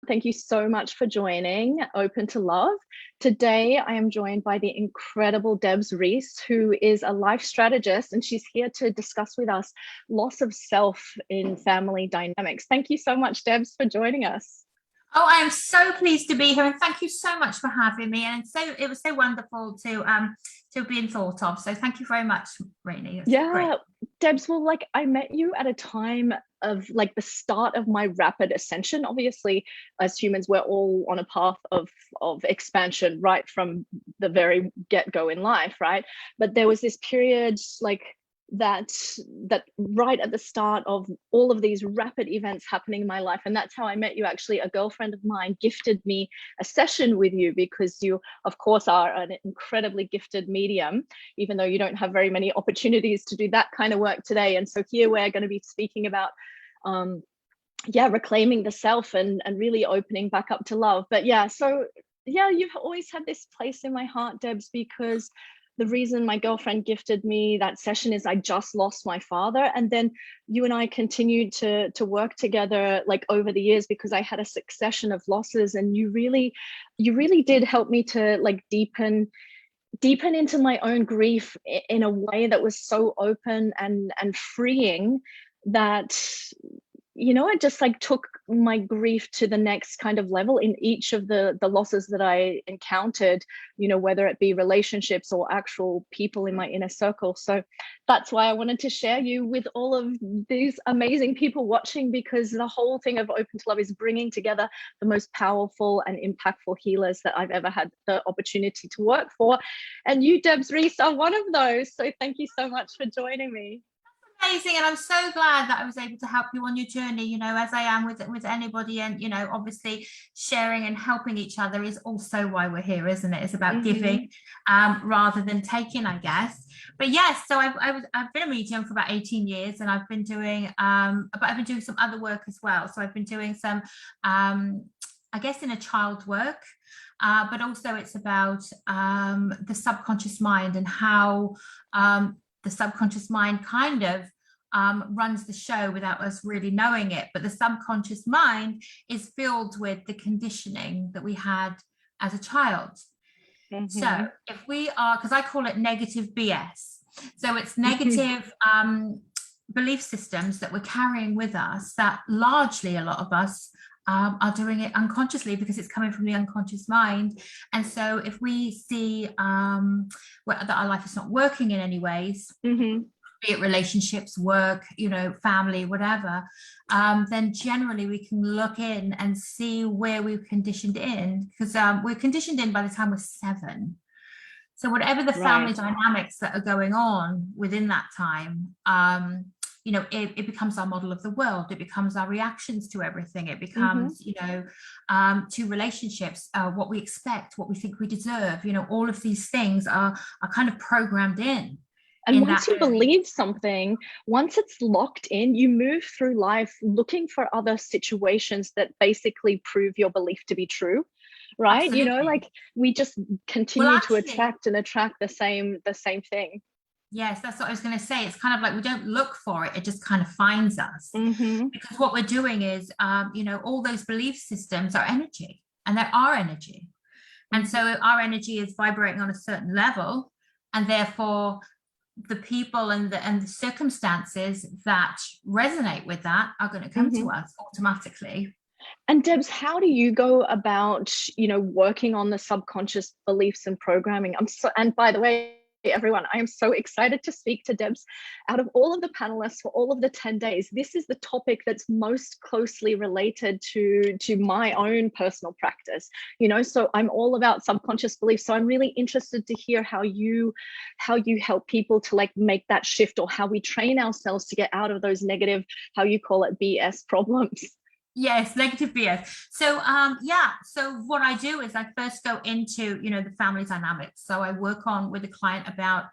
Thank you so much for joining Open to Love. Today, I am joined by the incredible Debs Rees, who is a life strategist, and she's here to discuss with us loss of self in family dynamics. Thank you so much, Debs, for joining us. Oh, I am so pleased to be here, and thank you so much for having me. And it was so wonderful to have been thought of. So thank you very much, Rainey. Yeah, great. Debs, well, I met you at a time of the start of my rapid ascension. Obviously, as humans, we're all on a path of expansion right from the very get-go in life, right? But there was this period that right at the start of all of these rapid events happening in my life, and that's how I met you. Actually, a girlfriend of mine gifted me a session with you because you, of course, are an incredibly gifted medium, even though you don't have very many opportunities to do that kind of work today. And so here we're going to be speaking about reclaiming the self and really opening back up to love. But you've always had this place in my heart, Debs, because the reason my girlfriend gifted me that session is I just lost my father. And then you and I continued to work together over the years because I had a succession of losses, and you really did help me to deepen into my own grief in a way that was so open and freeing that it just took my grief to the next kind of level in each of the losses that I encountered, whether it be relationships or actual people in my inner circle. So that's why I wanted to share you with all of these amazing people watching, because the whole thing of Open to Love is bringing together the most powerful and impactful healers that I've ever had the opportunity to work for. And you, Debs Rees, are one of those. So thank you so much for joining me. Amazing, and I'm so glad that I was able to help you on your journey, as I am with anybody. And obviously sharing and helping each other is also why we're here, isn't it? It's about giving rather than taking, I guess. But yes, so I've been a medium for about 18 years, and I've been doing some other work as well. So I've been doing some I guess inner child work, but also it's about the subconscious mind and how the subconscious mind kind of runs the show without us really knowing it. But the subconscious mind is filled with the conditioning that we had as a child. So if we are, because I call it negative BS. So it's negative belief systems that we're carrying with us that largely a lot of us are doing it unconsciously because it's coming from the unconscious mind. And so if we see that our life is not working in any ways, be it relationships, work, family, whatever, then generally we can look in and see where we've conditioned in, because we're conditioned in by the time we're 7. So whatever the family dynamics that are going on within that time, it becomes our model of the world. It becomes our reactions to everything. It becomes, to relationships, what we expect, what we think we deserve. All of these things are kind of programmed in. And once you believe something, once it's locked in, you move through life looking for other situations that basically prove your belief to be true. Right? Absolutely. We just continue to attract the same thing. Yes, that's what I was going to say. It's kind of like we don't look for it. It just kind of finds us. Because what we're doing is, all those belief systems are energy, and they are energy. And so our energy is vibrating on a certain level, and therefore the people and the circumstances that resonate with that are going to come to us automatically. And Debs, how do you go about, working on the subconscious beliefs and programming? And by the way, everyone, I am so excited to speak to Debs. Out of all of the panelists for all of the 10 days, this is the topic that's most closely related to my own personal practice. So I'm all about subconscious beliefs. So I'm really interested to hear how you help people to make that shift, or how we train ourselves to get out of those negative, how you call it, BS problems. Yes, negative BS. So so what I do is I first go into the family dynamics. So I work on with the client about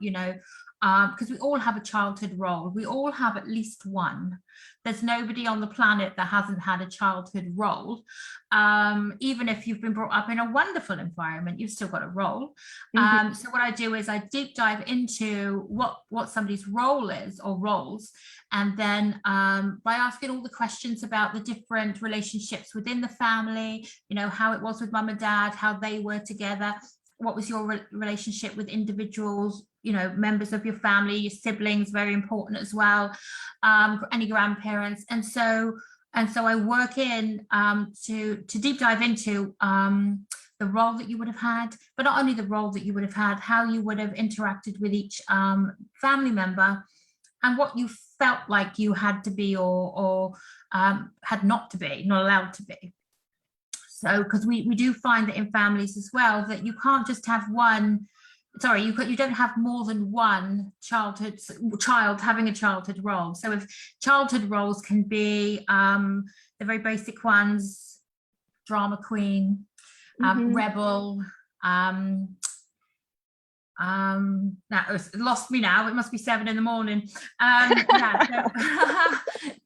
because we all have a childhood role. We all have at least one. There's nobody on the planet that hasn't had a childhood role. Even if you've been brought up in a wonderful environment, you've still got a role. So what I do is I deep dive into what somebody's role is, or roles, and then by asking all the questions about the different relationships within the family, you know, how it was with mum and dad, how they were together, what was your relationship with individuals, you know, members of your family, your siblings, very important as well, any grandparents. And so I work in to deep dive into the role that you would have had, but not only the role that you would have had, how you would have interacted with each family member, and what you felt like you had to be or had not to be, not allowed to be. So, because we do find that in families as well, that you can't just have one, sorry, you don't have more than one child having a childhood role. So if childhood roles can be the very basic ones, drama queen, rebel, that lost me now, it must be 7 a.m.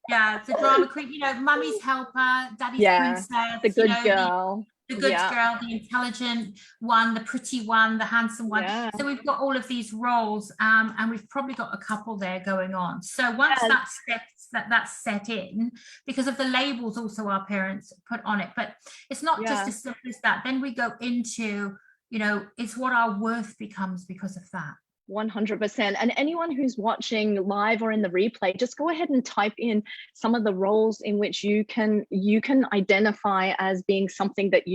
Yeah, so drama queen, you know, mummy's helper, daddy's princess, the good girl, the good girl, the intelligent one, the pretty one, the handsome one. So we've got all of these roles, and we've probably got a couple there going on. So once that's set in, because of the labels also our parents put on it, but it's not just as simple as that. Then we go into, you know, it's what our worth becomes because of that. 100%. And anyone who's watching live or in the replay, just go ahead and type in some of the roles in which you can identify as being something that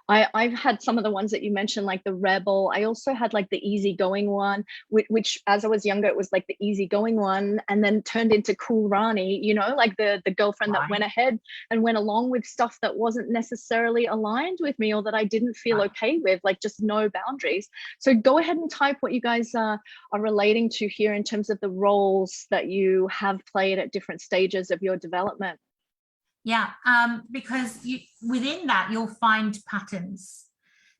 I've had some of the ones that you mentioned, like the rebel. I also had like the easygoing one, which as I was younger, it was like the easygoing one, and then turned into cool Rani, you know, like the girlfriend that went ahead and went along with stuff that wasn't necessarily aligned with me, or that I didn't feel okay with, like just no boundaries. So go ahead and type what you guys are relating to here in terms of the roles that you have played at different stages of your development. Yeah, because within that, you'll find patterns.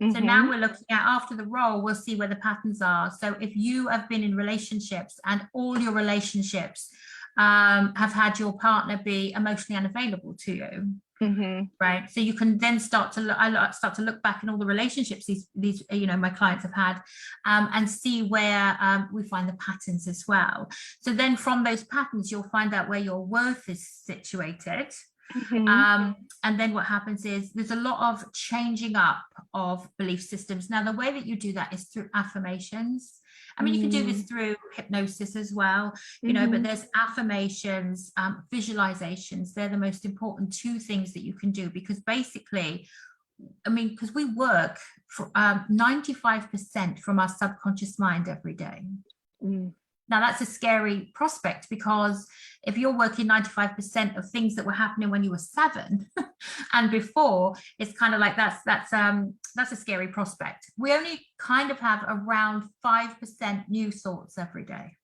So now we're looking at, after the role, we'll see where the patterns are. So if you have been in relationships and all your relationships have had your partner be emotionally unavailable to you, right? So you can then start to look back in all the relationships these you know, my clients have had, and see where we find the patterns as well. So then from those patterns, you'll find out where your worth is situated. And then what happens is there's a lot of changing up of belief systems. Now, the way that you do that is through affirmations. I mean, you can do this through hypnosis as well, you know, but there's affirmations, visualizations. They're the most important two things that you can do, because basically, I mean, because we work for 95% from our subconscious mind every day. Now, that's a scary prospect, because if you're working 95% of things that were happening when you were 7 and before, it's kind of like that's a scary prospect. We only kind of have around 5% new thoughts every day.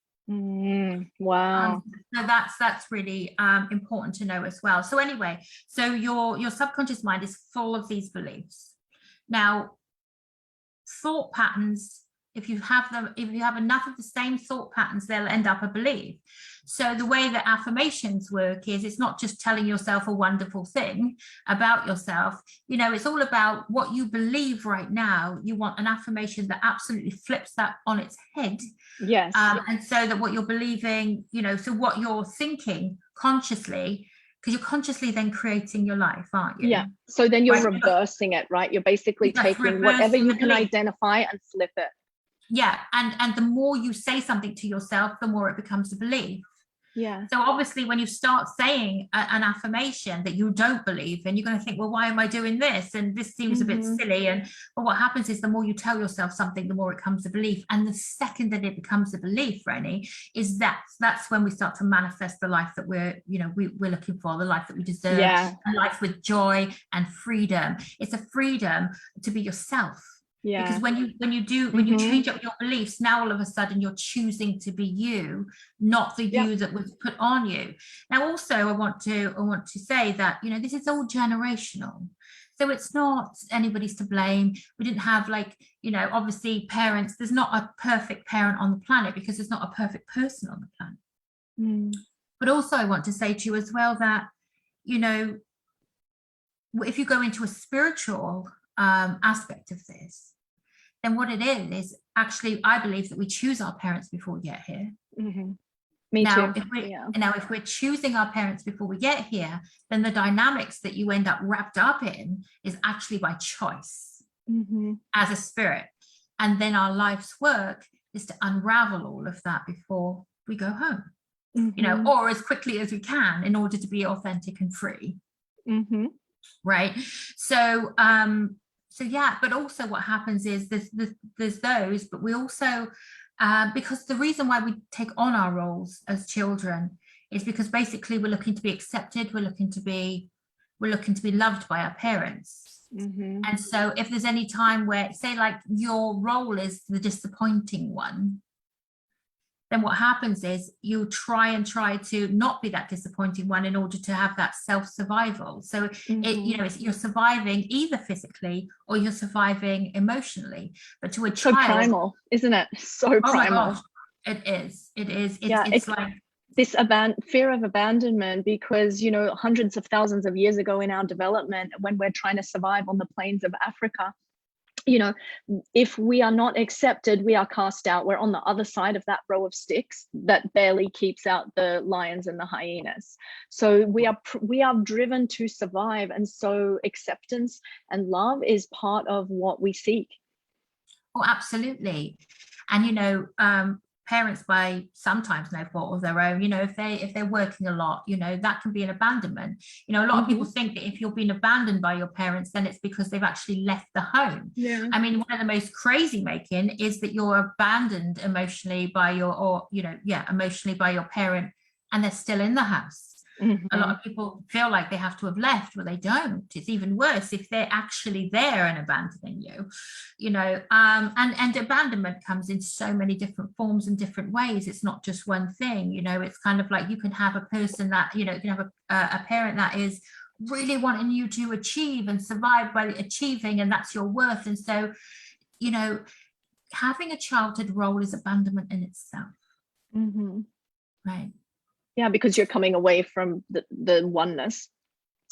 Wow. So that's really important to know as well. So anyway, so your subconscious mind is full of these beliefs. Now, thought patterns, if you have enough of the same thought patterns, they'll end up a belief. So the way that affirmations work is, it's not just telling yourself a wonderful thing about yourself. You know, it's all about what you believe right now. You want an affirmation that absolutely flips that on its head. Yes. And so that what you're believing, you know, so what you're thinking consciously, because you're consciously then creating your life, aren't you? Yeah. So then you're reversing it, right? You're basically taking whatever you can identify and flip it. Yeah, and the more you say something to yourself, the more it becomes a belief. Yeah. So obviously, when you start saying an affirmation that you don't believe, and you're going to think, well, why am I doing this? And this seems a bit silly. But what happens is, the more you tell yourself something, the more it becomes a belief. And the second that it becomes a belief, Rennie, is that's when we start to manifest the life that we're looking for, the life that we deserve, a life with joy and freedom. It's a freedom to be yourself. Because Yeah. when you change up your beliefs, now all of a sudden you're choosing to be you, not the you that was put on you. Now, also, I want to say that, you know, this is all generational. So it's not anybody's to blame. We didn't have, like, you know, obviously parents, there's not a perfect parent on the planet because there's not a perfect person on the planet. But also I want to say to you as well that, you know, if you go into a spiritual aspect of this, then what it is actually, I believe that we choose our parents before we get here. Me now, too. If we're choosing our parents before we get here, then the dynamics that you end up wrapped up in is actually by choice as a spirit. And then our life's work is to unravel all of that before we go home, you know, or as quickly as we can in order to be authentic and free. Right. So, yeah, but also what happens is there's those, but we also, because the reason why we take on our roles as children is because basically we're looking to be accepted, we're looking to be loved by our parents. And so if there's any time where, say, like, your role is the disappointing one, then what happens is you try to not be that disappointing one in order to have that self-survival. So you know, you're surviving either physically or you're surviving emotionally. But to a child, so primal, isn't it? So primal. My gosh, it is. It's like this fear of abandonment, because, you know, hundreds of thousands of years ago in our development, when we're trying to survive on the plains of Africa, you know, if we are not accepted, we are cast out. We're on the other side of that row of sticks that barely keeps out the lions and the hyenas. So we are driven to survive, and so acceptance and love is part of what we seek. Oh, absolutely. And, you know, parents, by sometimes no fault of their own, you know, if they're working a lot, you know, that can be an abandonment. You know, a lot of people think that if you're being abandoned by your parents, then it's because they've actually left the home. I mean, one of the most crazy making is that you're abandoned emotionally by emotionally by your parent, and they're still in the house. A lot of people feel like they have to have left, but they don't. It's even worse if they're actually there and abandoning you, you know. And abandonment comes in so many different forms and different ways. It's not just one thing, you know. It's kind of like you can have a person that, you know, you can have a parent that is really wanting you to achieve and survive by achieving, and that's your worth. And so, you know, having a childhood role is abandonment in itself. Right. Yeah, because you're coming away from the oneness.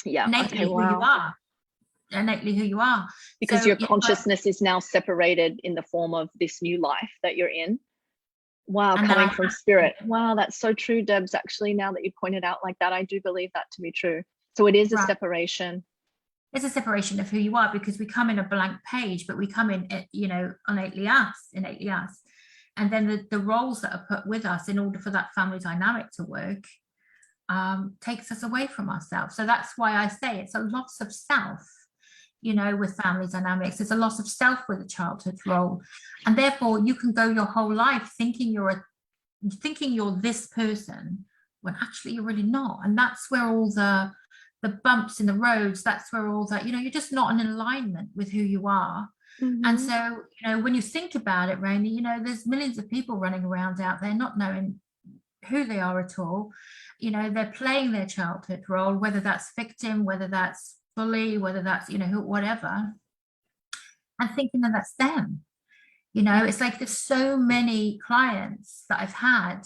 Yeah. Innately who you are. Innately who you are. Because your consciousness is now separated in the form of this new life that you're in. Wow, coming from spirit. Wow, that's so true, Debs. Actually, now that you pointed out like that, I do believe that to be true. So it is a separation. It's a separation of who you are, because we come in a blank page, but we come in, you know, innately us. And then the roles that are put with us in order for that family dynamic to work takes us away from ourselves. So that's why I say it's a loss of self, you know, with family dynamics. It's a loss of self with a childhood role. And therefore you can go your whole life thinking you're this person when actually you're really not. And that's where all the bumps in the roads, that's where all that, you know, you're just not in alignment with who you are. And so, you know, when you think about it, Rainey, you know, there's millions of people running around out there not knowing who they are at all. You know, they're playing their childhood role, whether that's victim, whether that's bully, whether that's, you know, whatever, and thinking that that's them. You know, it's like there's so many clients that I've had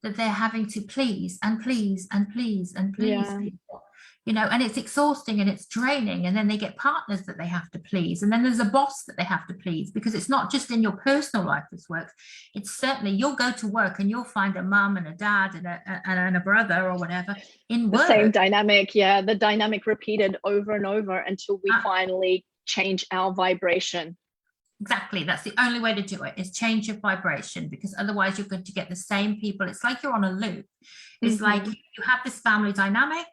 that they're having to please and please and please and please people. You know, and it's exhausting and it's draining. And then they get partners that they have to please. And then there's a boss that they have to please, because it's not just in your personal life this works. It's certainly, you'll go to work and you'll find a mum and a dad and a brother or whatever in work. The same dynamic, the dynamic repeated over and over until we finally change our vibration. Exactly. That's the only way to do it, is change your vibration, because otherwise you're going to get the same people. It's like you're on a loop. It's like you have this family dynamic,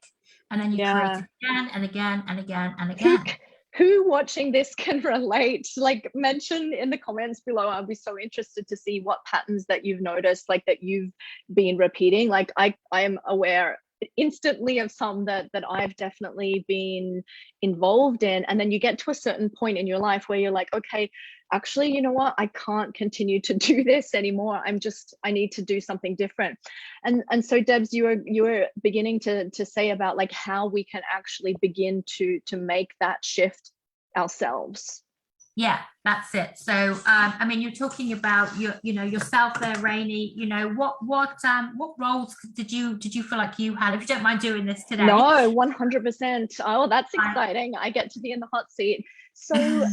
and then you create it again and again and again and again. Who watching this can relate? Like, mention in the comments below. I'll be so interested to see what patterns that you've noticed, like that you've been repeating. Like I am aware instantly of some that I've definitely been involved in. And then you get to a certain point in your life where you're like, okay, actually, you know what, I can't continue to do this anymore. I need to do something different. And so Debs, you were beginning to say about like how we can actually begin to make that shift ourselves. Yeah, that's it. So I mean, you're talking about yourself there, Rainey. You know, what roles did you feel like you had? If you don't mind doing this today. No, 100%. Oh, that's exciting. I get to be in the hot seat. So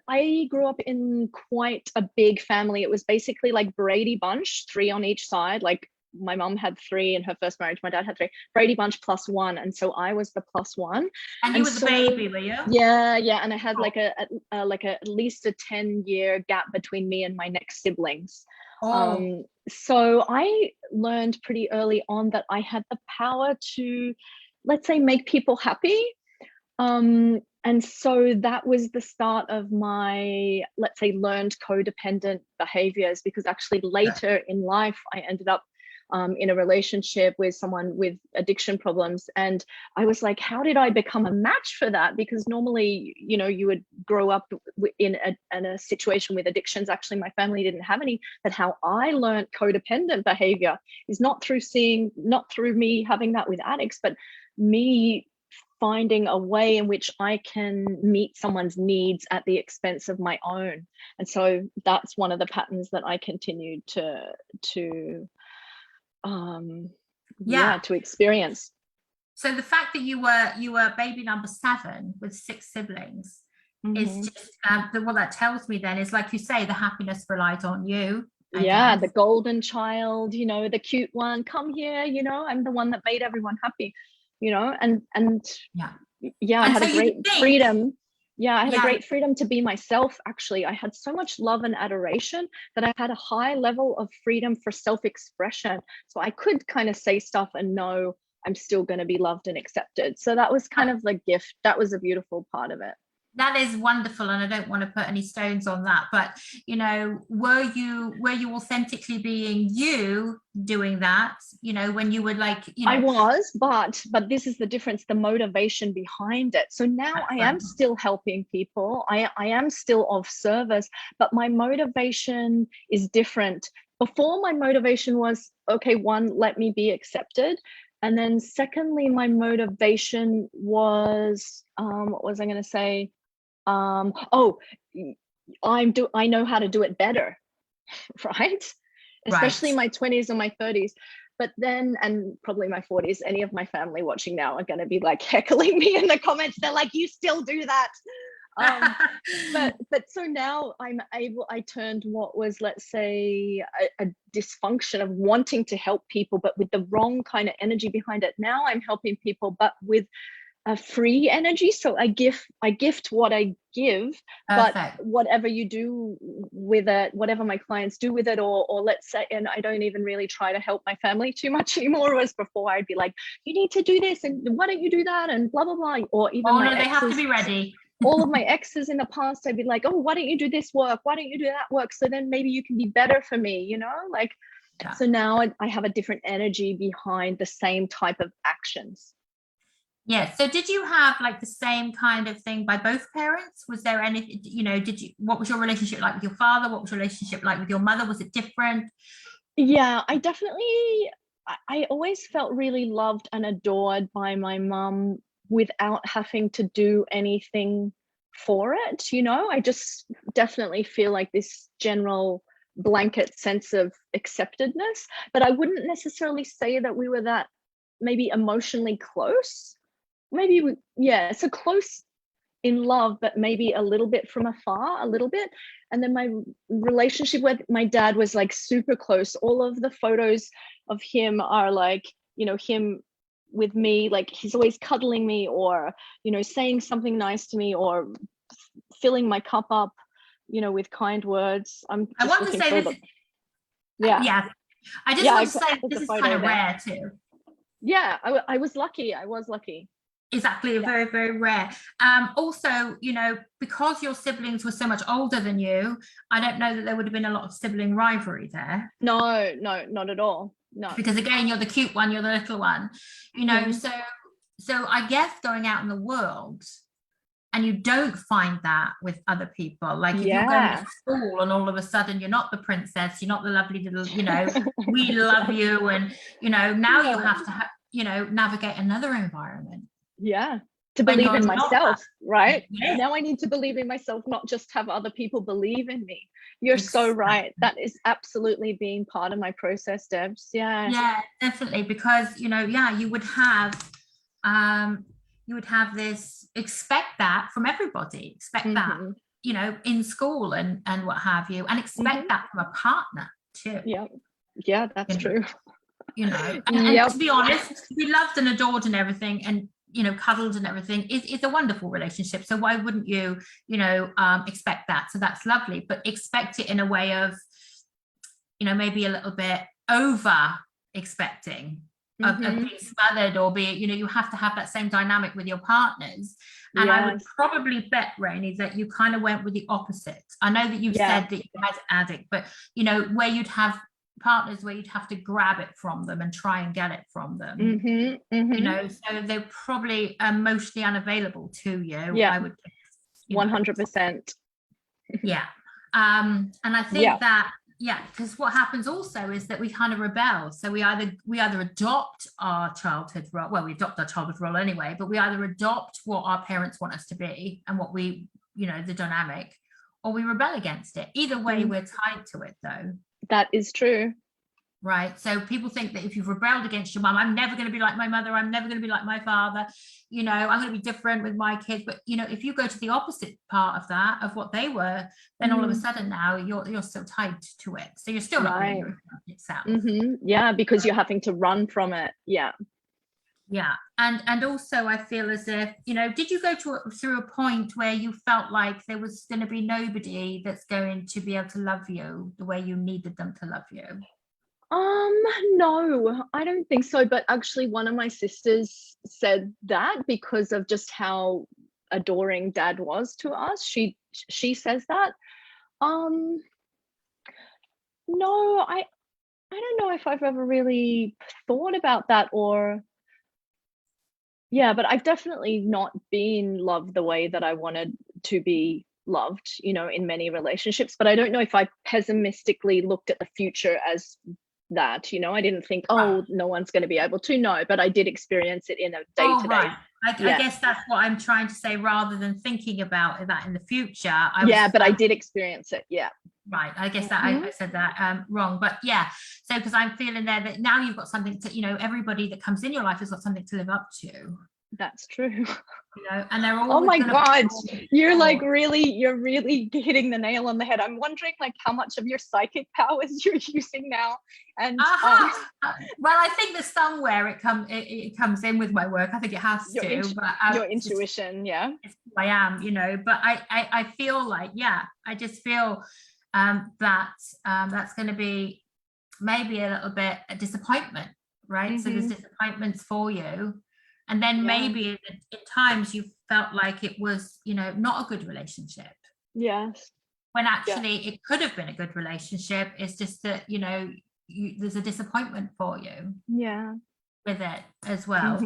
I grew up in quite a big family. It was basically like Brady Bunch, 3 on each side. Like my mom had 3 in her first marriage. My dad had 3. Brady Bunch +1, and so I was the +1. And you were the baby, were you? Yeah. And I had like at least a 10-year gap between me and my next siblings. So I learned pretty early on that I had the power to, let's say, make people happy. And so that was the start of my, let's say, learned codependent behaviors, because actually later in life, I ended up in a relationship with someone with addiction problems. And I was like, how did I become a match for that? Because normally, you know, you would grow up in a situation with addictions. Actually, my family didn't have any, but how I learned codependent behavior is not through me having that with addicts, but me finding a way in which I can meet someone's needs at the expense of my own. And so that's one of the patterns that I continued to experience. So the fact that you were baby number 7 with 6 siblings is just what that tells me then is, like you say, the happiness relied on you. Yeah, the golden child, you know, the cute one, come here, you know, I'm the one that made everyone happy, you know, and I had a great freedom. Yeah, I had a great freedom to be myself. Actually, I had so much love and adoration that I had a high level of freedom for self-expression. So I could kind of say stuff and know I'm still going to be loved and accepted. So that was kind of the gift. That was a beautiful part of it. That is wonderful, and I don't want to put any stones on that, but you know, were you authentically being you doing that, you know, when you were like, you know? I was, but this is the difference, the motivation behind it. So now I am still helping people, I am still of service, but my motivation is different. Before, my motivation was, okay, 1, let me be accepted. And then secondly, my motivation was, what was I going to say? I know how to do it better, right? Especially my 20s and my 30s. But then, and probably my 40s, any of my family watching now are going to be like heckling me in the comments. They're like, you still do that. But so now I turned what was, let's say, a dysfunction of wanting to help people, but with the wrong kind of energy behind it. Now I'm helping people, but with a free energy. So I gift what I give. Perfect. But whatever you do with it, whatever my clients do with it, or let's say, and I don't even really try to help my family too much anymore. Whereas before I'd be like, you need to do this, and why don't you do that, and blah blah blah. Or even they have to be ready. All of my exes in the past, I'd be like, oh, why don't you do this work? Why don't you do that work? So then maybe you can be better for me, you know, like. Yeah. So now I have a different energy behind the same type of actions. Yeah. So did you have like the same kind of thing by both parents? Was there anything, you know, what was your relationship like with your father? What was your relationship like with your mother? Was it different? Yeah, I always felt really loved and adored by my mum without having to do anything for it. You know, I just definitely feel like this general blanket sense of acceptedness, but I wouldn't necessarily say that we were that maybe emotionally close. Maybe so close in love, but maybe a little bit from afar, a little bit. And then my relationship with my dad was like super close. All of the photos of him are like, you know, him with me, like he's always cuddling me, or, you know, saying something nice to me, or filling my cup up, you know, with kind words. I want to say this. Yeah. I just want to say this is kind of rare too. Yeah, I was lucky. Exactly, very, very rare. Also, you know, because your siblings were so much older than you, I don't know that there would have been a lot of sibling rivalry there. No, not at all. No. Because again, you're the cute one, you're the little one, you know. So I guess going out in the world and you don't find that with other people, like if you're going to school and all of a sudden you're not the princess, you're not the lovely little, you know, we love you, and you know, now you have to you know, navigate another environment. To believe in myself, right? Now I need to believe in myself, not just have other people believe in me. You're so right. That is absolutely being part of my process, Debs. Yeah, definitely. Because, you know, you would have this, expect that from everybody, expect that, you know, in school and what have you, and expect that from a partner too. Yeah, that's true. You know, and to be honest, to be loved and adored and everything, and you know, cuddled and everything is a wonderful relationship. So why wouldn't you, you know, expect that? So that's lovely, but expect it in a way of, you know, maybe a little bit over expecting of being smothered, or be, you know, you have to have that same dynamic with your partners. And I would probably bet, Rainey, that you kind of went with the opposite. I know that you've said that you had addict, but you know, where you'd have partners where you'd have to grab it from them and try and get it from them, you know, so they're probably emotionally unavailable to you. I would guess, 100%. And I think that because what happens also is that we kind of rebel. So we either adopt our childhood role, well, we adopt our childhood role anyway, but we either adopt what our parents want us to be and what we, you know, the dynamic, or we rebel against it. Either way, we're tied to it though. That is true. Right. So people think that if you've rebelled against your mum, I'm never going to be like my mother, I'm never going to be like my father, you know, I'm going to be different with my kids. But, you know, if you go to the opposite part of that, of what they were, then all of a sudden now you're still tied to it. So you're still not being yourself. Yeah, because you're having to run from it. Yeah. And also I feel as if, you know, did you go through a point where you felt like there was going to be nobody that's going to be able to love you the way you needed them to love you? No, I don't think so. But actually one of my sisters said that because of just how adoring Dad was to us. She says that. No, I don't know if I've ever really thought about that, or but I've definitely not been loved the way that I wanted to be loved, you know, in many relationships. But I don't know if I pessimistically looked at the future as that, you know, I didn't think, no one's going to be able to. No, but I did experience it in a day-to-day. I guess that's what I'm trying to say, rather than thinking about that in the future. I did experience it. Right, I guess that I said that wrong, but so because I'm feeling there that now you've got something to, you know, everybody that comes in your life has got something to live up to. That's true. You know, and they're all. Oh my God, you're like you're really hitting the nail on the head. I'm wondering like how much of your psychic powers you're using now. And well, I think that somewhere it comes in with my work. I think it has to. But your intuition, it's who I am, you know. But I feel like I just feel that's going to be maybe a little bit a disappointment, right? So there's disappointments for you. And then maybe at times you felt like it was, you know, not a good relationship. Yes. When actually it could have been a good relationship. It's just that, you know, there's a disappointment for you. Yeah. With it as well.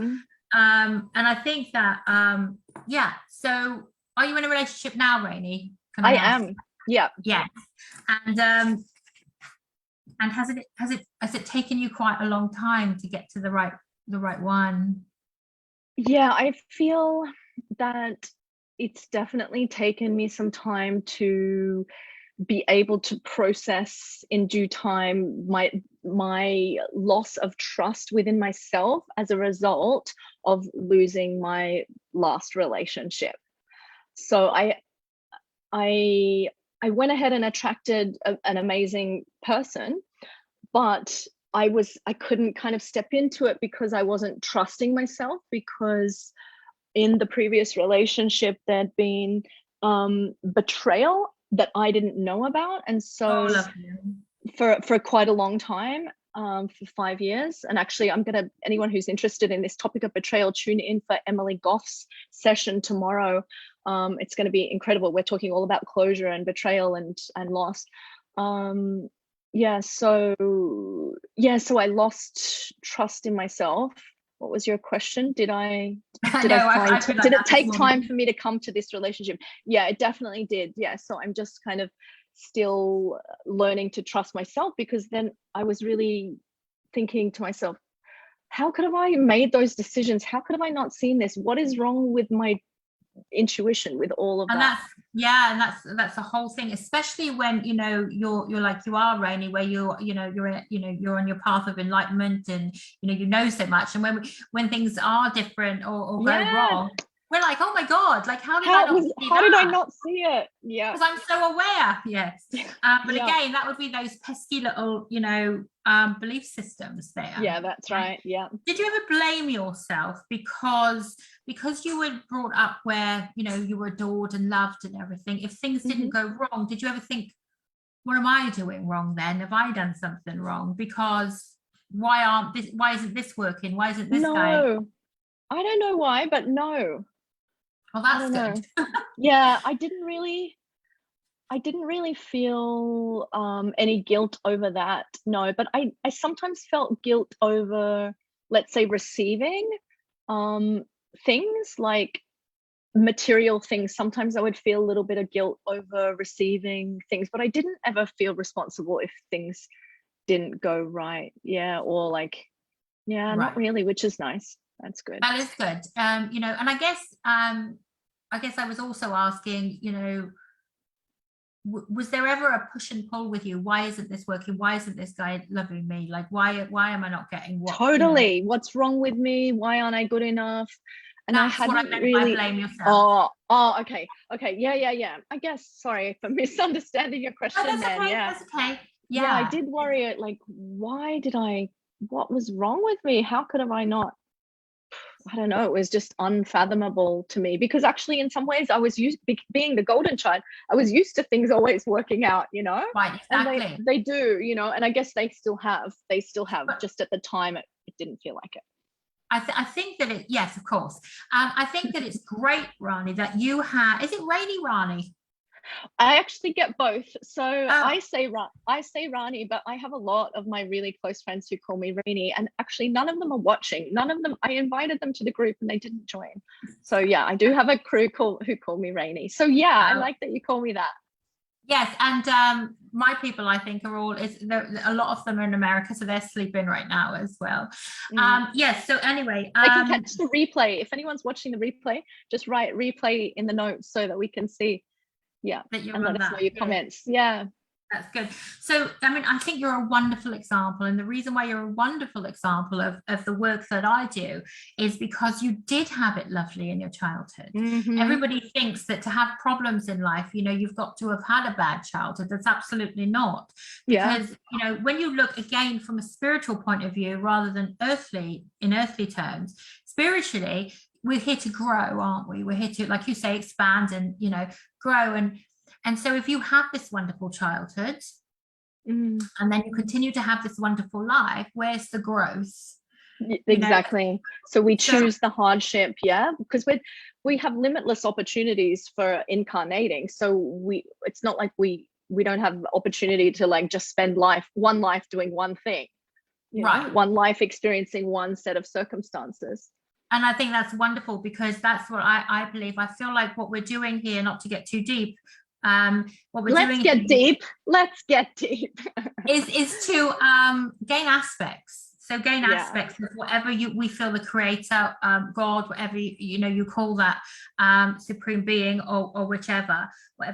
And I think that, So are you in a relationship now, Rainey? I am. Yeah. Yes. And has it taken you quite a long time to get to the right one? Yeah, I feel that it's definitely taken me some time to be able to process in due time my loss of trust within myself as a result of losing my last relationship. So I went ahead and attracted an amazing person, but I couldn't kind of step into it because I wasn't trusting myself, because in the previous relationship there'd been betrayal that I didn't know about. And so for quite a long time, for 5 years. And actually anyone who's interested in this topic of betrayal, tune in for Emily Gough's session tomorrow. It's going to be incredible. We're talking all about closure and betrayal and loss. so I lost trust in myself. What was your question? Did I did it take time for me to come to this relationship? Yeah, it definitely did. Yeah, so I'm just kind of still learning to trust myself, because then I was really thinking to myself, how could have I made those decisions? How could have I not seen this? What is wrong with my intuition, with all of that? And that's the whole thing, especially when you're like you are, Rainey, where you're on your path of enlightenment, and you know so much, and when things are different or go wrong, we're like, oh my God, like how did I not see it? Yeah, because I'm so aware. Yes. But again, that would be those pesky little belief systems there. Yeah, that's right. Yeah. Did you ever blame yourself because you were brought up where you were adored and loved and everything? If things didn't go wrong, did you ever think, what am I doing wrong then? Have I done something wrong? Because why isn't this working? Why isn't this going? I don't know why, but no. Well, that's good. Yeah, I didn't really feel any guilt over that. No, but I sometimes felt guilt over, let's say, receiving things like material things. Sometimes I would feel a little bit of guilt over receiving things, but I didn't ever feel responsible if things didn't go right. Yeah, or like, not really, which is nice. That's good. That is good. And I guess I was also asking, was there ever a push and pull with you? Why isn't this working? Why isn't this guy loving me? Like, why am I not getting what? Totally. What's wrong with me? Why aren't I good enough? And that's what I meant by blame yourself. Oh, okay. Yeah. I guess, sorry for misunderstanding your question. Oh, that's okay. That's okay. Yeah, I did worry it, like, what was wrong with me? How could have I not? I don't know, it was just unfathomable to me, because actually in some ways I was used, being the golden child, I was used to things always working out, Right, exactly. And they do, and I guess they still have, but just at the time it didn't feel like it. I think that yes, of course. I think that it's great, Rani, that you have, is it Rainey, Rani? I actually get both. So I say Rani, but I have a lot of my really close friends who call me Rainey, and actually none of them are watching. None of them, I invited them to the group and they didn't join. So yeah, I do have a crew who call me Rainey. So yeah, I like that you call me that. Yes, and my people, I think, are all, a lot of them are in America, so they're sleeping right now as well. Yes, so anyway. They can catch the replay. If anyone's watching the replay, just write replay in the notes so that we can see. Yeah, and let us know your comments. Yeah, that's good. So I mean, I think you're a wonderful example, and the reason why you're a wonderful example of the work that I do is because you did have it lovely in your childhood. Everybody thinks that to have problems in life, you've got to have had a bad childhood. That's absolutely not, because when you look again from a spiritual point of view rather than in earthly terms, spiritually, we're here to grow, aren't we? We're here to, like you say, expand and grow, and so if you have this wonderful childhood and then you continue to have this wonderful life, where's the growth? Exactly. So we choose the hardship, because we have limitless opportunities for incarnating. So it's not like we don't have opportunity to like just spend one life doing one thing, right? One life experiencing one set of circumstances. And I think that's wonderful, because that's what I believe. I feel like what we're doing here, not to get too deep, let's get deep is to gain aspects. So gain aspects of whatever we feel the creator, God, whatever you call that, supreme being, or whatever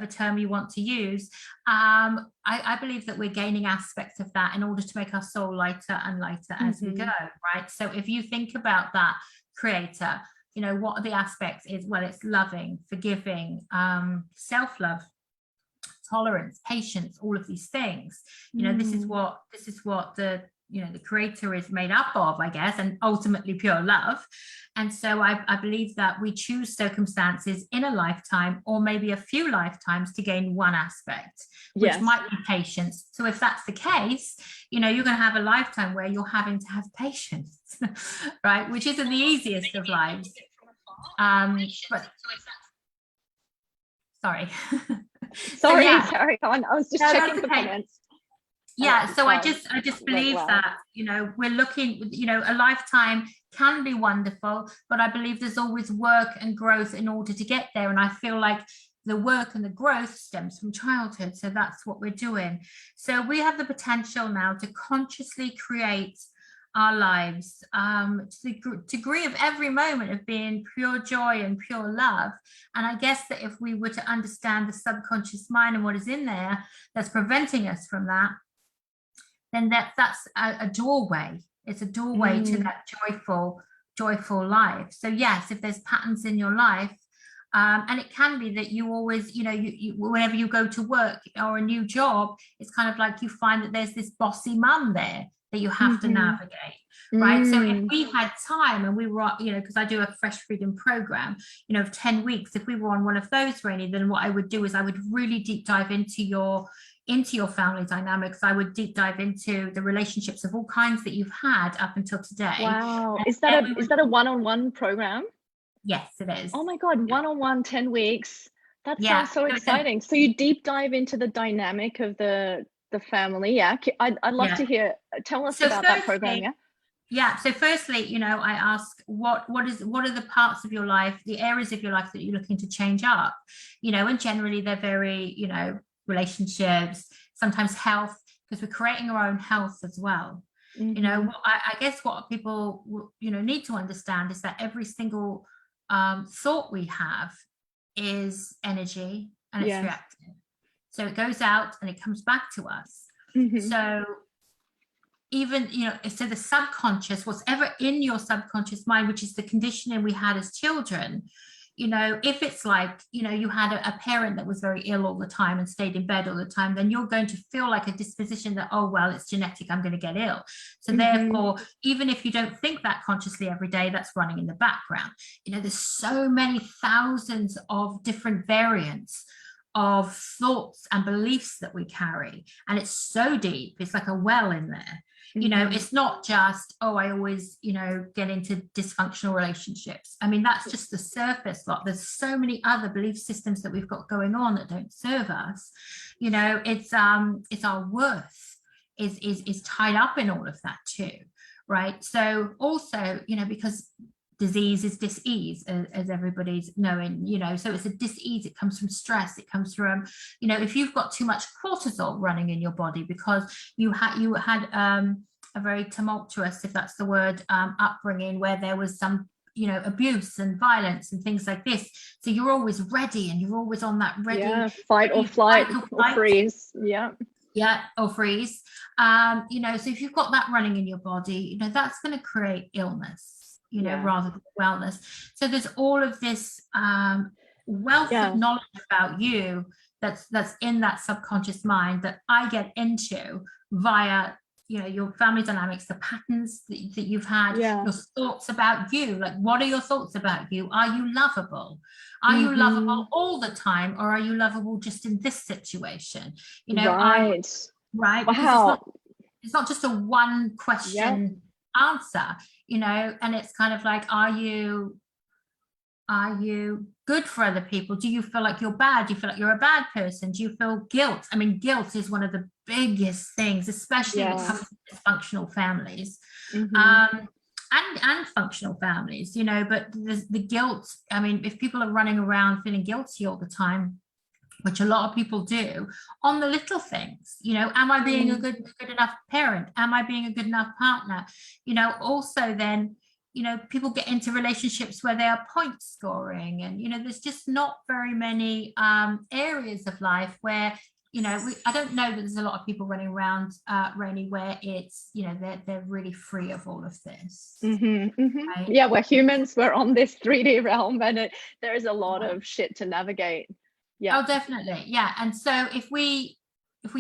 term you want to use. I believe that we're gaining aspects of that in order to make our soul lighter and lighter as we go, right? So if you think about that creator, what are the aspects? It's loving, forgiving, self-love, tolerance, patience, all of these things. This is what the the creator is made up of, I guess, and ultimately pure love. And so I believe that we choose circumstances in a lifetime, or maybe a few lifetimes, to gain one aspect, which might be patience. So if that's the case, you're going to have a lifetime where you're having to have patience, right? Which isn't the easiest of lives. Sorry. Sorry, go on. I was just checking the comments. Yeah, so I just believe that, we're looking, a lifetime can be wonderful, but I believe there's always work and growth in order to get there. And I feel like the work and the growth stems from childhood. So that's what we're doing. So we have the potential now to consciously create our lives to the degree of every moment of being pure joy and pure love. And I guess that if we were to understand the subconscious mind and what is in there that's preventing us from that, then that's a doorway. It's a doorway to that joyful life. So yes, if there's patterns in your life, and it can be that you always, you whenever you go to work or a new job, it's kind of like you find that there's this bossy mum there that you have to navigate, right? So if we had time and we were, because I do a fresh freedom program, of 10 weeks, if we were on one of those, Rainey, then what I would do is I would really deep dive into your family dynamics. I would deep dive into the relationships of all kinds that you've had up until today. Wow. Is that a one-on-one program? Yes, it is. Oh my God, one-on-one, 10 weeks. That sounds so exciting. So you deep dive into the dynamic of the family. Yeah. I'd love to hear, tell us about that program. Yeah. Yeah. So firstly, I ask what are the parts of your life, the areas of your life that you're looking to change up, and generally they're very, relationships, sometimes health, because we're creating our own health as well. I guess what people, need to understand is that every single thought we have is energy and it's reactive. So it goes out and it comes back to us. So even, so the subconscious, whatever in your subconscious mind, which is the conditioning we had as children, if it's like, you had a parent that was very ill all the time and stayed in bed all the time, then you're going to feel like a disposition that, oh, well, it's genetic, I'm going to get ill. So therefore, even if you don't think that consciously every day, that's running in the background. There's so many thousands of different variants of thoughts and beliefs that we carry. And it's so deep, it's like a well in there. It's not just, oh, I always, get into dysfunctional relationships. I mean, that's just the surface lot. There's so many other belief systems that we've got going on that don't serve us. It's our worth is tied up in all of that too, right? So also, because disease is dis-ease, as everybody's knowing, so it's a dis-ease. It comes from stress. It comes from, if you've got too much cortisol running in your body because you had a very tumultuous, if that's the word, upbringing where there was some, abuse and violence and things like this. So you're always ready and you're always on that ready. Yeah, fight or flight or freeze. Yeah. Yeah, or freeze. So if you've got that running in your body, that's going to create illness. Rather than wellness. So there's all of this wealth of knowledge about you that's in that subconscious mind that I get into via, your family dynamics, the patterns that you've had, your thoughts about you. Like, what are your thoughts about you? Are you lovable? Are you lovable all the time, or are you lovable just in this situation? Right. Wow. It's not just a one question answer, and it's kind of like, are you good for other people? Do you feel like you're bad? Do you feel like you're a bad person? Do you feel guilt? I mean, guilt is one of the biggest things, especially when it comes to dysfunctional families and functional families, but the guilt. I mean, if people are running around feeling guilty all the time, which a lot of people do, on the little things, am I being a good enough parent? Am I being a good enough partner? Also then, people get into relationships where they are point scoring, and, there's just not very many areas of life where, I don't know that there's a lot of people running around, Rainey, where it's, they're really free of all of this. Right? Yeah, we're humans, we're on this 3D realm, and there is a lot of shit to navigate. Yeah. Oh, definitely. Yeah. And so if we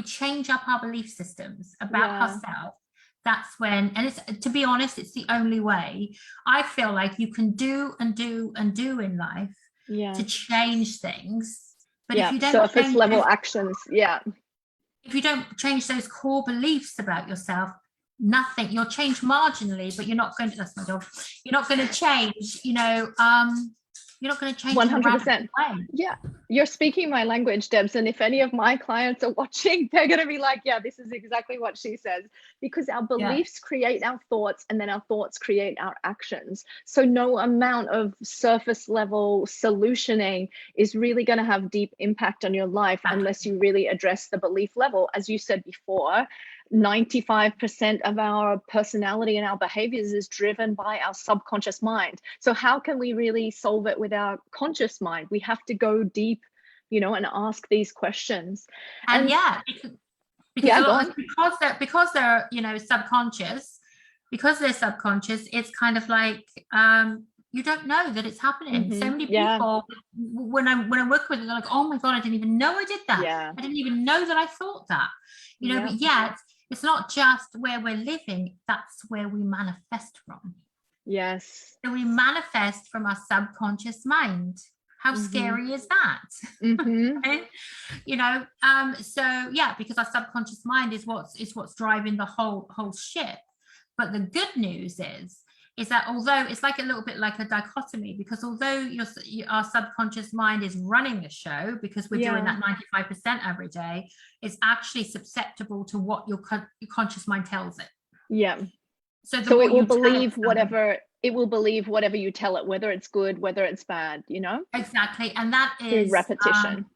change up our belief systems about ourselves, that's when, and it's, to be honest, it's the only way. I feel like you can do and do and do in life to change things. But if you don't surface level actions, if you don't change those core beliefs about yourself, nothing. You'll change marginally, but you're not going to, that's my dog, you're not going to change, You're not going to change in a radical way. Yeah, you're speaking my language, Debs. And if any of my clients are watching, they're going to be like, yeah, this is exactly what she says, because our beliefs create our thoughts, and then our thoughts create our actions. So no amount of surface level solutioning is really going to have deep impact on your life unless you really address the belief level. As you said before, 95% of our personality and our behaviors is driven by our subconscious mind. So how can we really solve it with our conscious mind? We have to go deep, you know, and ask these questions. And because they're you know, subconscious, it's kind of like you don't know that it's happening. So many people, when I work with them, they're like, oh my God, I didn't even know I did that. I didn't even know that I thought that, you know. But yet it's not just where we're living, that's where we manifest from. Yes. So we manifest from our subconscious mind. How scary is that? Okay? You know, so yeah, because our subconscious mind is what's driving the whole ship. But the good news is that although it's like a little bit like a dichotomy, because although our subconscious mind is running the show, because we're doing that 95% every day, it's actually susceptible to what your conscious mind tells it. Yeah. So it will believe whatever you tell it, whether it's good, whether it's bad, you know? Exactly. And that is through repetition.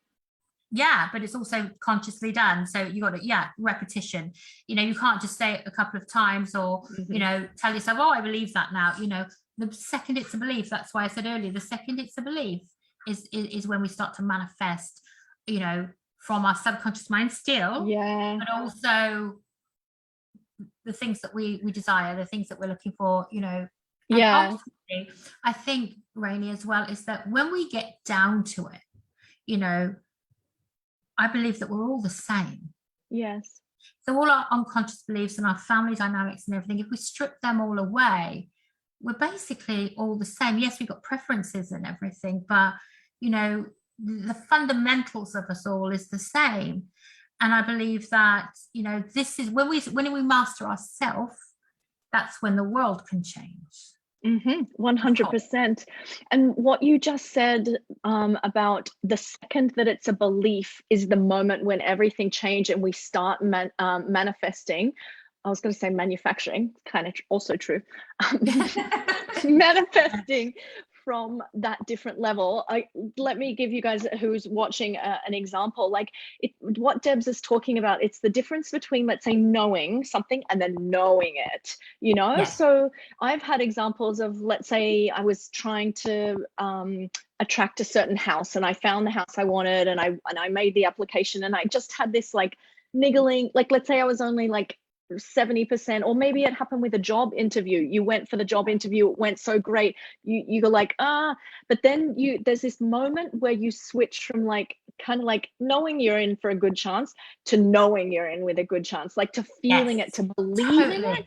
But it's also consciously done. So you got to, repetition. You know, you can't just say it a couple of times or, you know, tell yourself, oh, I believe that now. You know, the second it's a belief, that's why I said earlier, the second it's a belief is when we start to manifest, you know, from our subconscious mind still, but also the things that we desire, the things that we're looking for, you know. And ultimately, I think, Rainey, as well, is that when we get down to it, you know, I believe that we're all the same. Yes. So all our unconscious beliefs and our family dynamics and everything, if we strip them all away, we're basically all the same. Yes, we've got preferences and everything, but, you know, the fundamentals of us all is the same. And I believe that, you know, this is when we master ourselves, that's when the world can change. 100%. And what you just said about the second that it's a belief is the moment when everything changes and we start manifesting. I was going to say manufacturing, kind of also true. Manifesting from that different level. Let me give you guys who's watching an example. Like what Debs is talking about, it's the difference between, let's say, knowing something and then knowing it, you know? Yes. So I've had examples of, let's say I was trying to attract a certain house and I found the house I wanted and I made the application and I just had this like niggling, like let's say I was only like 70%, or maybe it happened with a job interview. You went for the job interview, it went so great, you go like but then there's this moment where you switch from like kind of like knowing you're in for a good chance to knowing you're in with a good chance, like to feeling it, to believing it.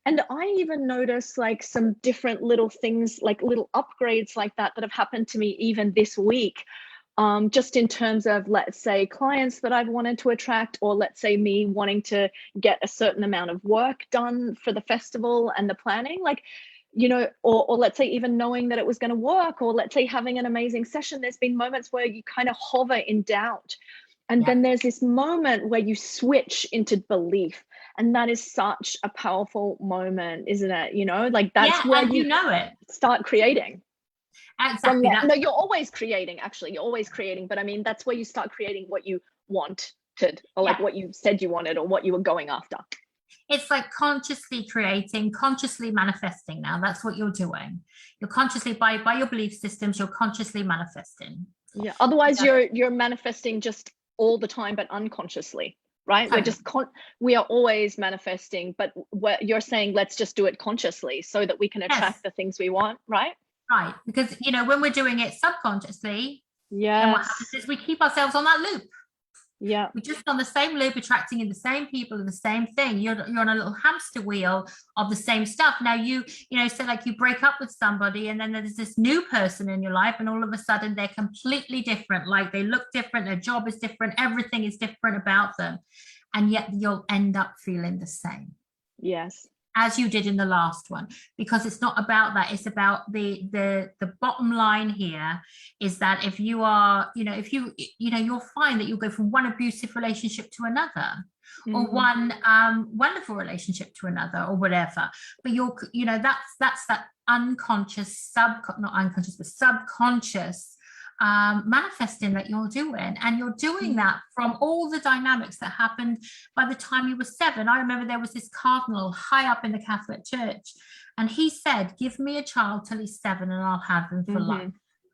And I even noticed like some different little things, like little upgrades like that have happened to me even this week. Just in terms of, let's say, clients that I've wanted to attract, or let's say me wanting to get a certain amount of work done for the festival and the planning, like, you know, or let's say even knowing that it was going to work, or let's say having an amazing session. There's been moments where you kind of hover in doubt. And then there's this moment where you switch into belief. And that is such a powerful moment, isn't it? You know, like that's where you know it, start creating. Exactly. No, you're always creating, actually. You're always creating. But I mean, that's where you start creating what you wanted, or like what you said you wanted, or what you were going after. It's like consciously creating, consciously manifesting now. That's what you're doing. You're consciously, by your belief systems, you're consciously manifesting. Yeah. Otherwise, you're manifesting just all the time, but unconsciously, right? Totally. We're just we are always manifesting, but you're saying let's just do it consciously so that we can attract the things we want, right? Right, because you know when we're doing it subconsciously, then what happens is we keep ourselves on that loop. Yeah, we're just on the same loop, attracting in the same people and the same thing. You're on a little hamster wheel of the same stuff. Now you know, so like you break up with somebody, and then there's this new person in your life, and all of a sudden they're completely different. Like they look different, their job is different, everything is different about them, and yet you'll end up feeling the same. Yes. as you did in the last one, because it's not about that. It's about the bottom line here is that if you are, if you'll find that you'll go from one abusive relationship to another, or one wonderful relationship to another, or whatever. But that's that unconscious, not unconscious, but subconscious manifesting that you're doing, and you're doing that from all the dynamics that happened by the time you were 7. I remember there was this cardinal high up in the Catholic Church, and he said, give me a child till he's 7 and I'll have him for life.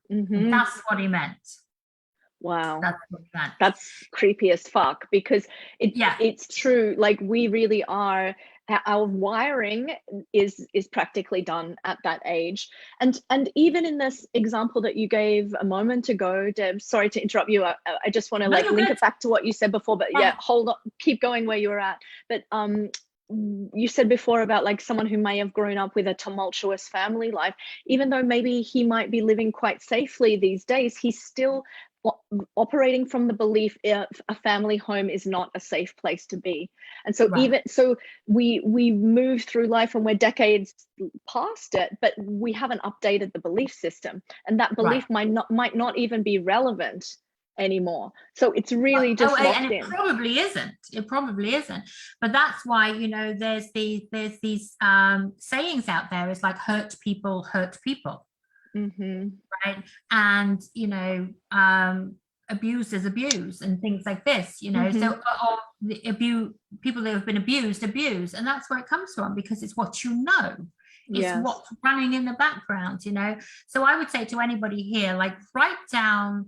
That's what he meant. Wow, that's what he meant. That's creepy as fuck, because it's true. Like, we really are, our wiring is practically done at that age. And even in this example that you gave a moment ago, Deb, sorry to interrupt you, I just want to link it back to what you said before, but hold on, keep going where you were at. But you said before about like someone who may have grown up with a tumultuous family life, even though maybe he might be living quite safely these days, he's still operating from the belief a family home is not a safe place to be. And so even so, we move through life and we're decades past it, but we haven't updated the belief system, and that belief might not even be relevant anymore. So it's really just locked in. It probably isn't. But that's why, there's these sayings out there. It's like, hurt people hurt people. Right. And abuse is abuse, and things like this, so people that have been abused, and that's where it comes from, because it's what it's what's running in the background, So I would say to anybody here, like, write down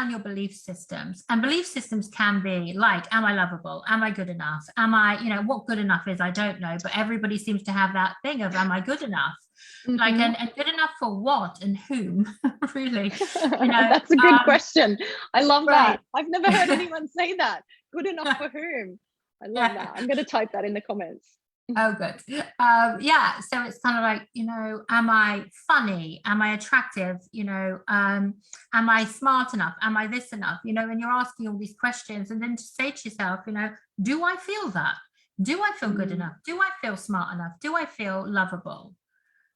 your belief systems. And belief systems can be like, am I lovable? Am I good enough? Am I, what good enough is, I don't know, but everybody seems to have that thing of, am I good enough? Like, and good enough for what and whom? Really, that's a good question. I love that. I've never heard anyone say that. Good enough for whom? I love that. I'm going to type that in the comments. Oh, good. So it's kind of like, am I funny? Am I attractive? Am I smart enough? Am I this enough? And you're asking all these questions, and then to say to yourself, do I feel that? Do I feel good enough? Do I feel smart enough? Do I feel lovable?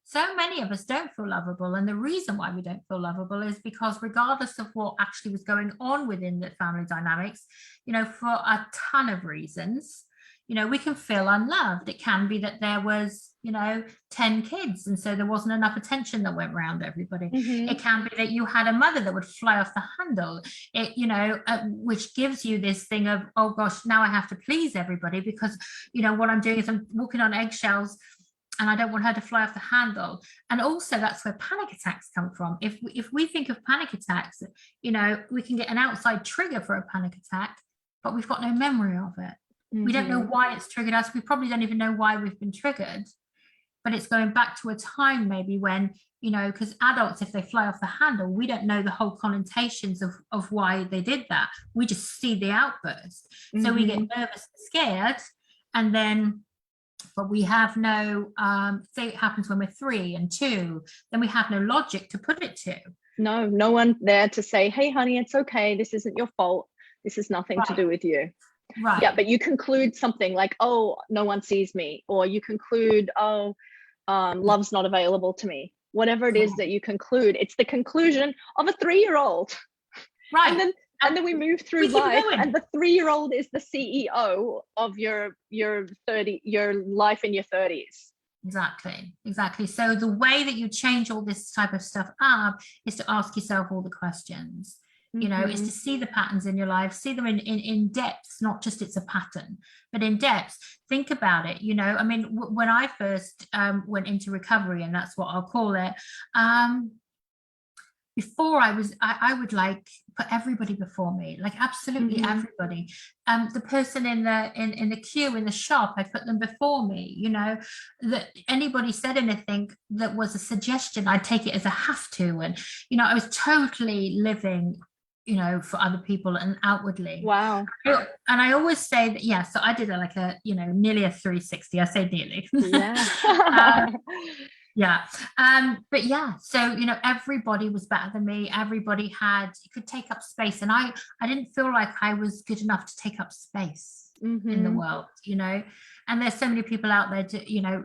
So many of us don't feel lovable, and the reason why we don't feel lovable is because, regardless of what actually was going on within the family dynamics, for a ton of reasons, we can feel unloved. It can be that there was, 10 kids, and so there wasn't enough attention that went around everybody. It can be that you had a mother that would fly off the handle, which gives you this thing of, oh gosh, now I have to please everybody, because, what I'm doing is I'm walking on eggshells, and I don't want her to fly off the handle. And also, that's where panic attacks come from. If we think of panic attacks, we can get an outside trigger for a panic attack, but we've got no memory of it. We don't know why it's triggered us. We probably don't even know why we've been triggered, but it's going back to a time maybe when, because adults, if they fly off the handle, we don't know the whole connotations of why they did that. We just see the outburst. So we get nervous and scared, and then, but we have no, say it happens when we're 3 and 2, then we have no logic to put it to. No one there to say, hey, honey, it's okay. This isn't your fault. This has nothing to do with you. Right. Yeah, but you conclude something like, oh, no one sees me, or you conclude, oh, love's not available to me. Whatever it is that you conclude, it's the conclusion of a 3-year-old. Right. And then we move through life, and the 3-year-old is the CEO of your life in your 30s. Exactly. So the way that you change all this type of stuff up is to ask yourself all the questions. Is to see the patterns in your life, see them in depth, not just it's a pattern, but in depth. Think about it. When I first went into recovery, and that's what I'll call it, before I would like put everybody before me, like absolutely everybody. The person in the queue in the shop, I put them before me. That anybody said anything that was a suggestion, I'd take it as a have to, and I was totally living for other people and outwardly. Wow. And I always say that, so I did nearly a 360. I say nearly. Yeah. Yeah. But yeah, so everybody was better than me. Everybody could take up space, and I didn't feel like I was good enough to take up space in the world, and there's so many people out there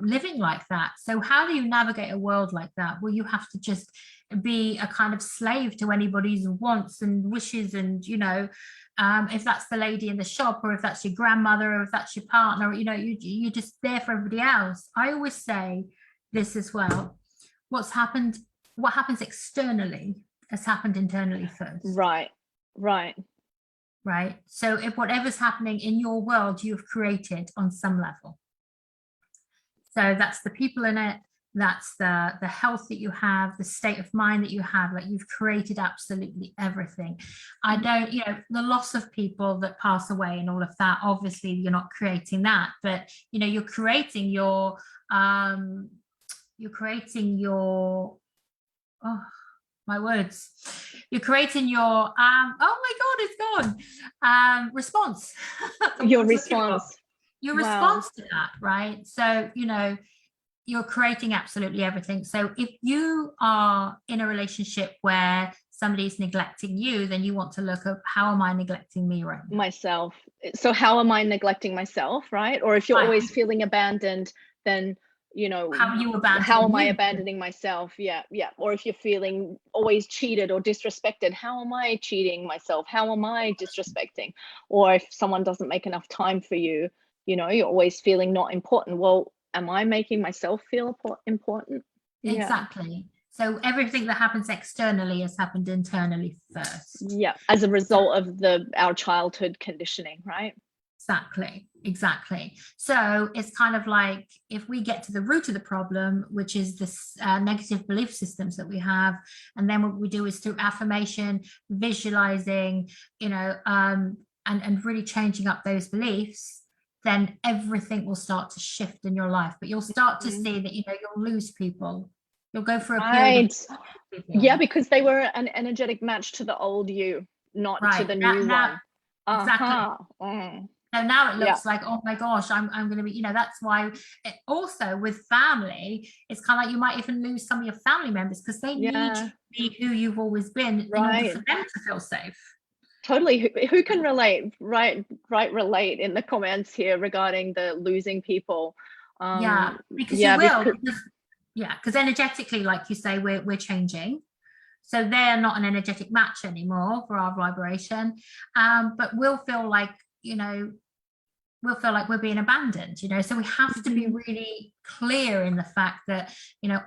living like that. So how do you navigate a world like that? Well, you have to just be a kind of slave to anybody's wants and wishes, and if that's the lady in the shop, or if that's your grandmother, or if that's your partner, you're just there for everybody else. I always say this as well: what happens externally has happened internally first. Right. So if whatever's happening in your world, you've created on some level. So that's the people in it, that's the health that you have, the state of mind that you have. Like, you've created absolutely everything. I don't, the loss of people that pass away and all of that, obviously you're not creating that, but you're creating your you're creating your you're creating your oh my god, it's gone, response. Your response. Response to that, right? So you're creating absolutely everything. So if you are in a relationship where somebody's neglecting you, then you want to look at, how am I neglecting me right now? Myself. So how am I neglecting myself, right? Or if you're always feeling abandoned, then how am I abandoning myself? Yeah. Or if you're feeling always cheated or disrespected, how am I cheating myself? How am I disrespecting? Or if someone doesn't make enough time for you, you're always feeling not important. Well, am I making myself feel important? Exactly. So everything that happens externally has happened internally first. Yeah, as a result of our childhood conditioning, right? Exactly. So it's kind of like, if we get to the root of the problem, which is this negative belief systems that we have, and then what we do is through affirmation, visualizing, and really changing up those beliefs, then everything will start to shift in your life. But you'll start to see that you'll lose people. You'll go for a period of yeah, because they were an energetic match to the old you, not to the new one. Exactly. So now it looks like, oh my gosh, I'm going to be, that's why also with family, it's kind of like you might even lose some of your family members, because they need you to be who you've always been in order for them to feel safe. Totally. Who can relate? Relate in the comments here regarding the losing people. Because you will. Because energetically, like you say, we're changing. So they're not an energetic match anymore for our vibration. But we'll feel like, we're being abandoned, so we have to be really clear in the fact that,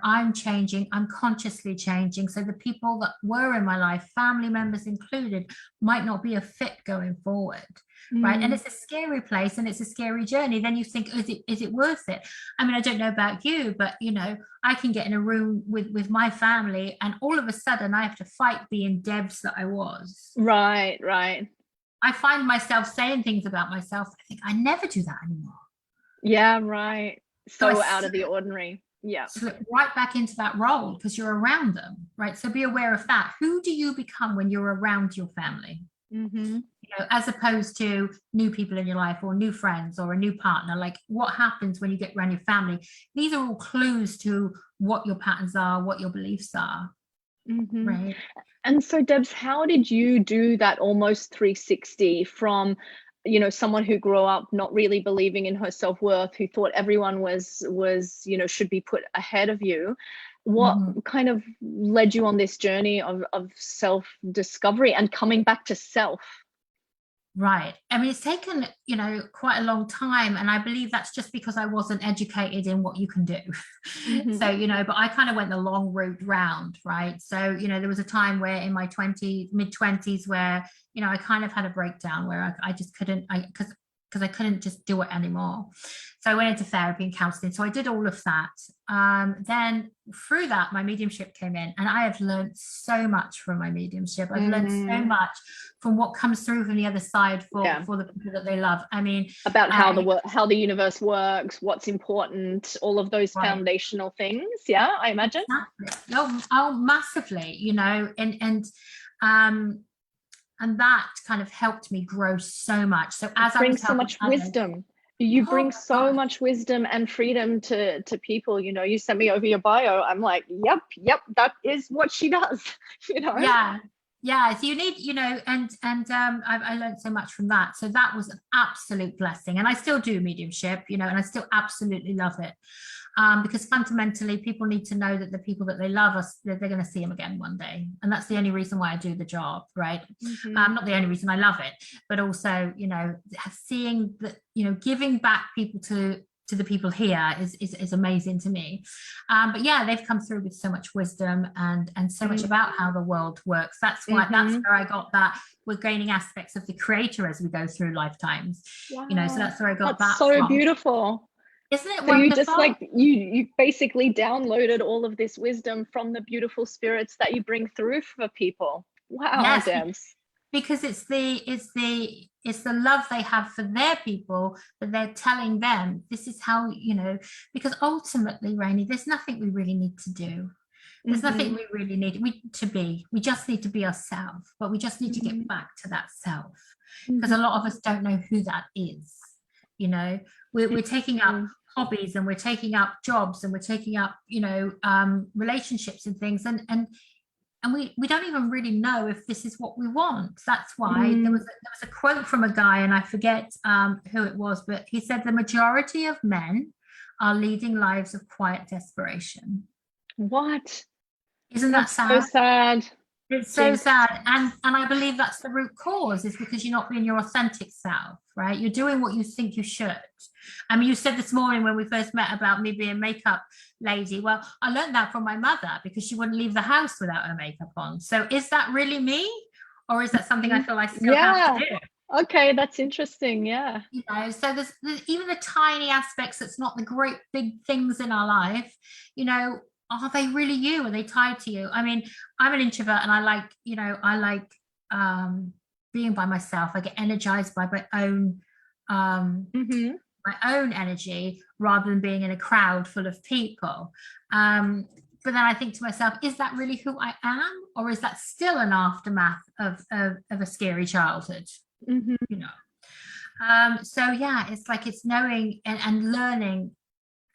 I'm changing, I'm consciously changing. So the people that were in my life, family members included, might not be a fit going forward. Right. And it's a scary place, and it's a scary journey. Then you think, is it worth it? I mean, I don't know about you, but I can get in a room with my family, and all of a sudden I have to fight being Debs that I was. Right. I find myself saying things about myself. I think I never do that anymore. Yeah, right. So out of the ordinary. Yeah. Slip right back into that role because you're around them, right? So be aware of that. Who do you become when you're around your family? As opposed to new people in your life, or new friends, or a new partner. Like, what happens when you get around your family? These are all clues to what your patterns are, what your beliefs are. Right. And so, Debs, how did you do that almost 360 from, someone who grew up not really believing in her self-worth, who thought everyone was, should be put ahead of you? What kind of led you on this journey of self-discovery and coming back to self? Right. I mean, it's taken, quite a long time. And I believe that's just because I wasn't educated in what you can do. So, but I kind of went the long route round, right? So, there was a time where in my mid-20s where, I kind of had a breakdown where I just couldn't, because I couldn't just do it anymore. So I went into therapy and counseling. So I did all of that. Then through that, my mediumship came in, and I have learned so much from my mediumship. I've learned so much from what comes through from the other side for the people that they love. I mean, about how the universe works, what's important, all of those foundational things. Yeah, I imagine. Exactly. Oh, massively, and that kind of helped me grow so much. So as I was so much wisdom. You Oh bring my so God. much wisdom and freedom to people. You know, you sent me over your bio. I'm like, yep, that is what she does. You know. Yeah, so you need, I learned so much from that. So that was an absolute blessing, and I still do mediumship, and I still absolutely love it, because fundamentally people need to know that the people that they love us, they're going to see them again one day, and that's the only reason why I do the job, right? Not the only reason I love it, but also, seeing that, giving back people to the people here is amazing to me. But yeah, they've come through with so much wisdom and so much about how the world works. That's why that's where I got that. We're gaining aspects of the creator as we go through lifetimes. Wow. So that's where I got That's that so from. beautiful. Isn't it So wonderful? you just like you basically downloaded all of this wisdom from the beautiful spirits that you bring through for people. Wow, yes, Debs. because it's the love they have for their people that they're telling them this is how, because ultimately, Rainey, there's nothing we really need to do. There's nothing we really need to be. We just need to be ourselves, but we just need to get back to that self, because a lot of us don't know who that is. We're taking up hobbies, and we're taking up jobs, and we're taking up, relationships and things, and we don't even really know if this is what we want. That's why there was a quote from a guy, and I forget who it was, but he said the majority of men are leading lives of quiet desperation. What? Isn't That's that sad? so sad. It's so sad. And I believe that's the root cause, is because you're not being your authentic self, right? You're doing what you think you should. I mean, you said this morning when we first met about me being a makeup lady. Well, I learned that from my mother, because she wouldn't leave the house without her makeup on. So is that really me? Or is that something I feel I still have to do? Okay, that's interesting. Yeah. So there's even the tiny aspects that's not the great big things in our life, are they really you? Are they tied to you? I mean, I'm an introvert, and I like being by myself. I get energized by my own energy, rather than being in a crowd full of people. But then I think to myself, is that really who I am, or is that still an aftermath of a scary childhood? So yeah, it's knowing and learning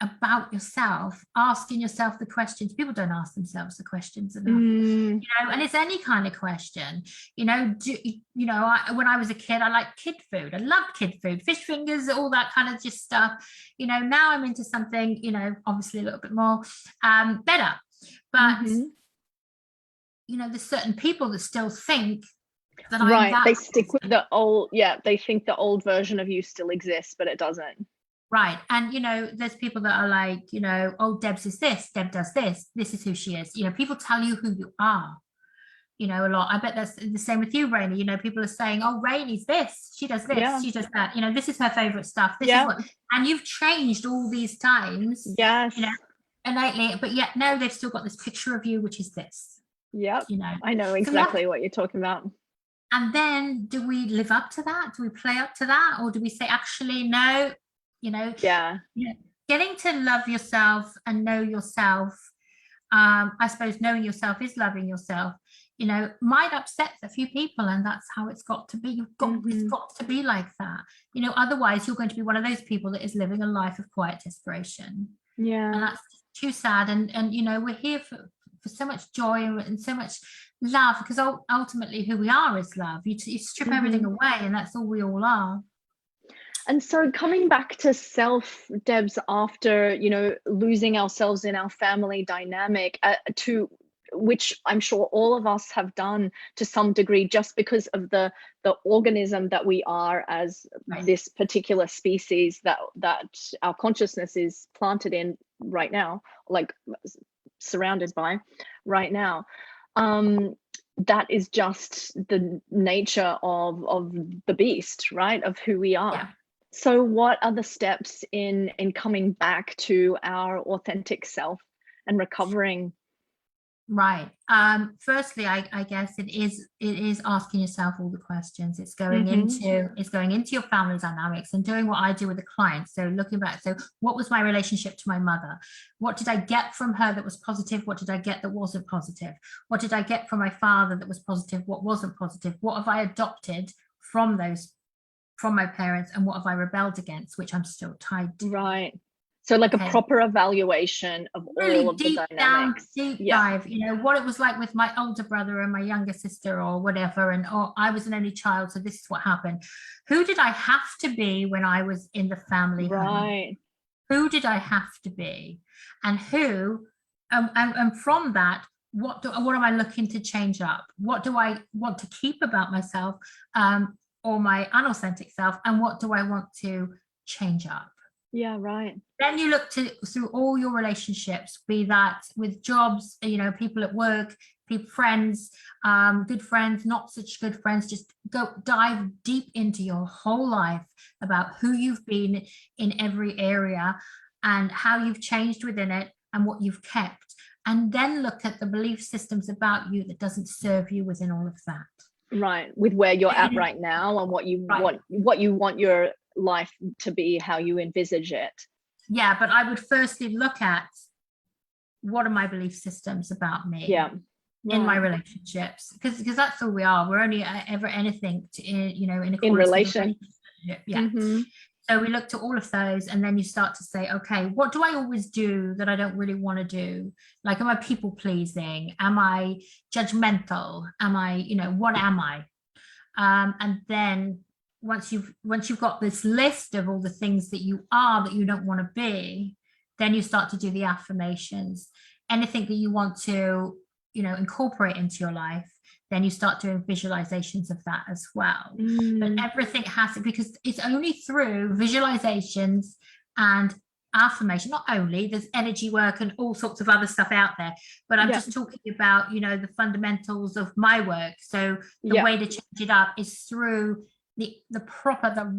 about yourself, asking yourself the questions. People don't ask themselves the questions enough, and it's any kind of question. When I was a kid, I liked kid food. I loved kid food, fish fingers, all that kind of just stuff. Now I'm into something, obviously a little bit more better. But there's certain people that still think that I'm that. They stick with the old. Yeah, they think the old version of you still exists, but it doesn't. Right. And, there's people that are like, oh, Debs is this, Deb does this is who she is. People tell you who you are, a lot. I bet that's the same with you, Rainey. People are saying, oh, Rainey's this, she does this, she does that. This is her favorite stuff. This is what, and you've changed all these times. Yes. Innately, but yet, no, they've still got this picture of you, which is this. Yep. I know exactly what you're talking about. And then do we live up to that? Do we play up to that? Or do we say, actually, no, getting to love yourself and know yourself, I suppose knowing yourself is loving yourself, might upset a few people, and that's how it's got to be. It's got to be like that, otherwise you're going to be one of those people that is living a life of quiet desperation. And that's too sad. And we're here for so much joy and so much love, because ultimately who we are is love. You strip everything away, and that's all we all are. And so coming back to self, Debs, after, losing ourselves in our family dynamic, to which I'm sure all of us have done to some degree, just because of the organism that we are as this particular species that our consciousness is planted in right now, like surrounded by right now. That is just the nature of the beast, right? Of who we are. Yeah. So what are the steps in coming back to our authentic self and recovering? Right. Firstly, I guess it is asking yourself all the questions. It's going into your family dynamics and doing what I do with the clients. So looking back, so what was my relationship to my mother? What did I get from her that was positive? What did I get that wasn't positive? What did I get from my father that was positive? What wasn't positive? What have I adopted from those from my parents, and what have I rebelled against, which I'm still tied to. Right. So like a proper evaluation of really all of the dynamics. Deep dive, you know, what it was like with my older brother and my younger sister or whatever. And I was an only child, so this is what happened. Who did I have to be when I was in the family home? Who did I have to be? And who, and from that, what am I looking to change up? What do I want to keep about myself, or my unauthentic self? And what do I want to change up? Yeah, right. Then you look through all your relationships, be that with jobs, you know, people at work, people, friends, good friends, not such good friends. Just dive deep into your whole life about who you've been in every area and how you've changed within it and what you've kept. And then look at the belief systems about you that doesn't serve you within all of that. Right. With where you're at right now and what you want your life to be, how you envisage it. Yeah, but I would firstly look at what are my belief systems about me. Yeah. In my relationships, because that's all we are. We're only ever anything to, you know, in relation. Yeah. So we look to all of those, and then you start to say, okay, what do I always do that I don't really want to do? Like, am I people pleasing? Am I judgmental? Am I, you know, what am I? And then once you've got this list of all the things that you are that you don't want to be, then you start to do the affirmations. Anything that you want to, you know, incorporate into your life, then you start doing visualizations of that as well. But everything has to, because it's only through visualizations and affirmation, not only, there's energy work and all sorts of other stuff out there, but I'm just talking about, you know, the fundamentals of my work. So the way to change it up is through the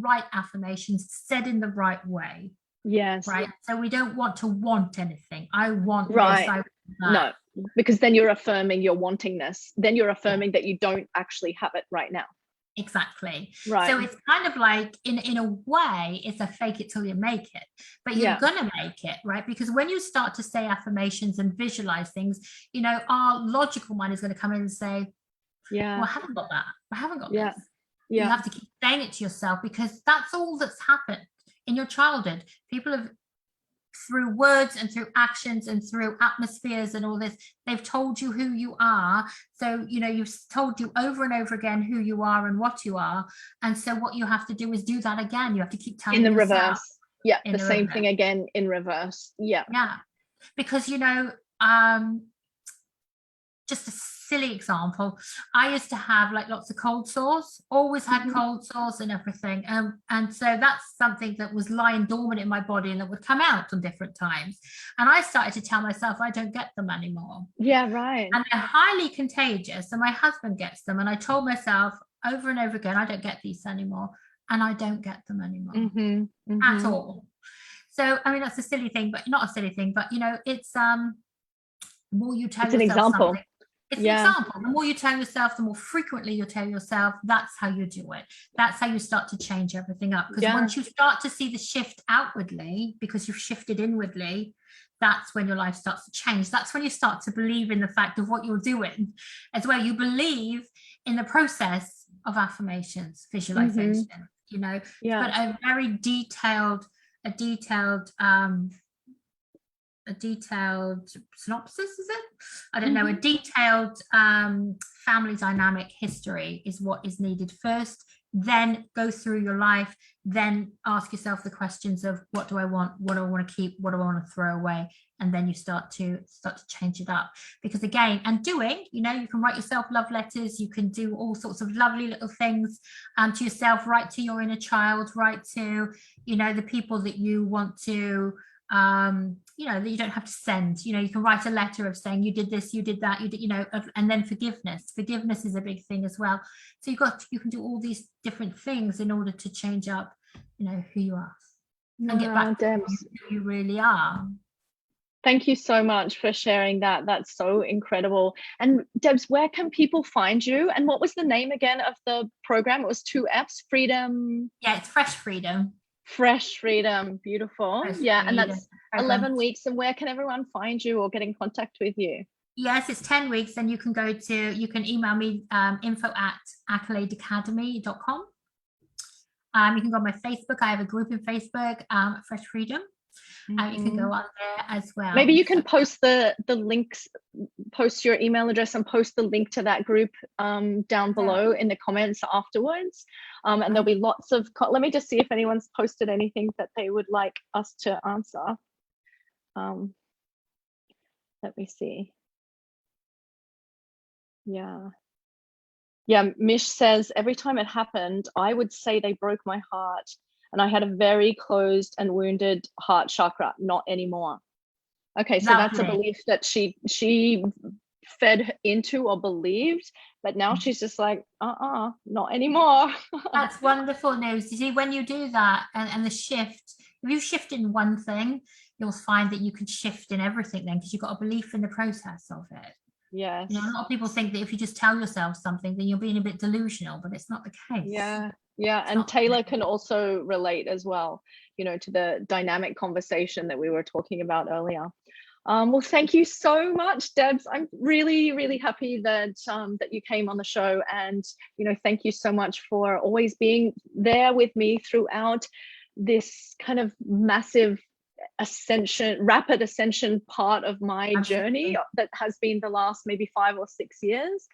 right affirmations said in the right way. Yes. Right. So we don't want to want anything. I want this, I want that. No, because then you're affirming your wantingness. Then you're affirming that you don't actually have it right now. Exactly. Right. So it's kind of like, in a way, it's a fake it till you make it, but you're gonna make it, right? Because when you start to say affirmations and visualize things, you know, our logical mind is going to come in and say, well, I haven't got that. I haven't got this. You have to keep saying it to yourself, because that's all that's happened in your childhood. People have, through words and through actions and through atmospheres and all this, they've told you who you are. So, you know, you've told you over and over again who you are and what you are. And so what you have to do is do that again. You have to keep telling yourself. In the reverse. Yeah, the same thing again in reverse. Yeah. Yeah. Because, you know, just a silly example, I used to have like lots of cold sores, always had cold sores and everything, and so that's something that was lying dormant in my body and that would come out on different times, and I started to tell myself I don't get them anymore. Yeah, right. And they're highly contagious, and my husband gets them, and I told myself over and over again, I don't get these anymore, and I don't get them anymore at all. So I mean, that's a silly thing, but not a silly thing, but you know, it's the more you tell yourself an example. something, it's an example. The more you tell yourself, the more frequently you tell yourself, that's how you do it. That's how you start to change everything up. Because once you start to see the shift outwardly, because you've shifted inwardly, that's when your life starts to change. That's when you start to believe in the fact of what you're doing, as well. You believe in the process of affirmations, visualization, you know, but a very detailed synopsis, is it? I don't know. A detailed family dynamic history is what is needed first. Then go through your life. Then ask yourself the questions of what do I want? What do I want to keep? What do I want to throw away? And then you start to change it up. Because again, and doing, you know, you can write yourself love letters. You can do all sorts of lovely little things to yourself. Write to your inner child. Write to, you know, the people that you want to. You know, that you don't have to send. You know, you can write a letter of saying you did this, you did that, you did, you know, and then forgiveness is a big thing as well. So you can do all these different things in order to change up, you know, who you are and get back to who you really are. Thank you so much for sharing that. That's so incredible. And Debs, where can people find you? And what was the name again of the program? It was 2 F's, Freedom. Yeah, it's Fresh Freedom. Fresh Freedom. Beautiful. And that's 11 weeks. And where can everyone find you or get in contact with you? Yes, it's 10 weeks, and you can email me info@accoladeacademy.com. You can go on my Facebook. I have a group in Facebook, Fresh Freedom. You can go on there as well. Maybe you can post the links, post your email address and post the link to that group down below in the comments afterwards. And there'll be lots of, let me just see if anyone's posted anything that they would like us to answer. Let me see. Yeah, Mish says, every time it happened, I would say they broke my heart. And I had a very closed and wounded heart chakra, not anymore. Okay, so that's a belief that she fed into or believed, but now she's just like, not anymore. That's wonderful news. You see, when you do that and the shift, if you shift in one thing, you'll find that you can shift in everything then, because you've got a belief in the process of it. Yes. You know, a lot of people think that if you just tell yourself something, then you're being a bit delusional, but it's not the case. Yeah, and Taylor can also relate as well, you know, to the dynamic conversation that we were talking about earlier. Well, thank you so much, Debs. I'm really, really happy that that you came on the show, and you know, thank you so much for always being there with me throughout this kind of massive rapid ascension part of my journey that has been the last maybe 5 or 6 years.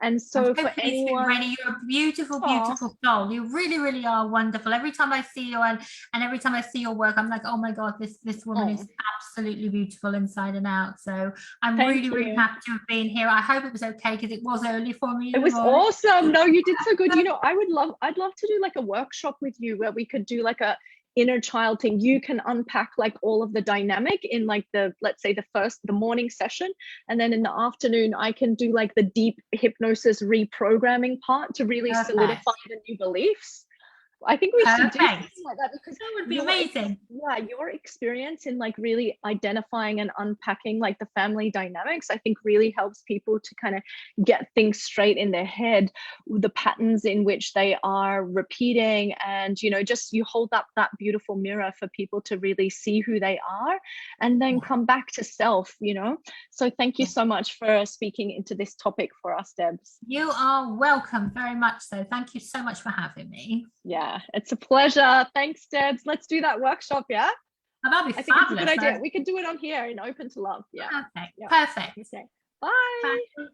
And so for anyone, you're a beautiful, beautiful soul. You really, really are wonderful. Every time I see you and every time I see your work, I'm like, oh my God, this woman is absolutely beautiful inside and out. So I'm really happy to have been here. I hope it was okay, because it was early for me. It was awesome. No, you did so good. You know, I'd love to do like a workshop with you where we could do like a inner child thing. You can unpack like all of the dynamic in like let's say the morning session, and then in the afternoon I can do like the deep hypnosis reprogramming part to really solidify the new beliefs. I think we should do something like that, because that would be amazing. Your experience in like really identifying and unpacking like the family dynamics, I think really helps people to kind of get things straight in their head, the patterns in which they are repeating, and you know, just you hold up that beautiful mirror for people to really see who they are and then come back to self, you know. So thank you so much for speaking into this topic for us, Debs. You are welcome, very much so. Thank you so much for having me. Yeah, it's a pleasure. Thanks, Debs. Let's do that workshop, yeah? Oh, that'd be fabulous. It's a good idea. We could do it on here in Open to Love. Yeah. Perfect. Perfect. Okay. Bye. Bye.